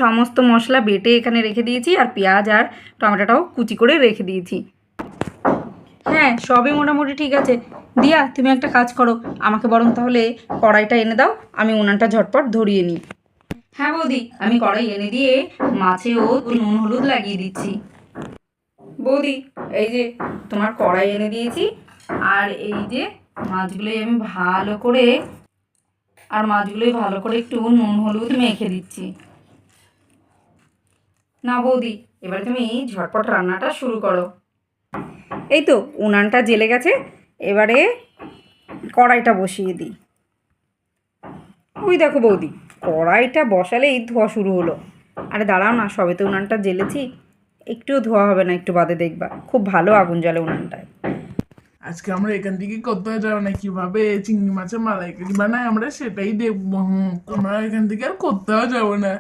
সমস্ত মশলা বেটে এখানে রেখে দিয়েছি, আর পেঁয়াজ আর টমেটোটাও কুচি করে রেখে দিয়েছি। হ্যাঁ, সবই মোটামুটি ঠিক আছে। দিয়া, তুমি একটা কাজ করো, আমাকে বরং তাহলে কড়াইটা এনে দাও, আমি উনানটা ঝটপট ধরিয়ে নিই। হ্যাঁ বৌদি, আমি কড়াই এনে দিয়ে মাছেও নুন হলুদ লাগিয়ে দিচ্ছি। বৌদি, এই যে তোমার কড়াই এনে দিয়েছি, আর এই যে মাছগুলোই আমি ভালো করে একটু নুন হলুদ মেখে দিচ্ছি। না বৌদি, এবারে তুমি ঝটপট রান্নাটা শুরু করো। এই তো উনানটা জ্বেলে গেছে, এবারে কড়াইটা বসিয়ে দিই। ওই দেখো বৌদি, কড়াইটা বসালেই ধোয়া শুরু হলো। আরে দাঁড়াও না, সবে তো উনানটা জ্বেলেছি, একটুও ধোয়া হবে না, একটু বাদে দেখবা খুব ভালো আগুন জ্বলে উনানটায়। আজকে আমরা এখান থেকে কোথাও যাবো না, কিভাবে চিংড়ি মাছের মালাইকারি বানায় আমরা সেটাই দেখবো। আমরা এখান থেকে আর কোথাও যাবো না।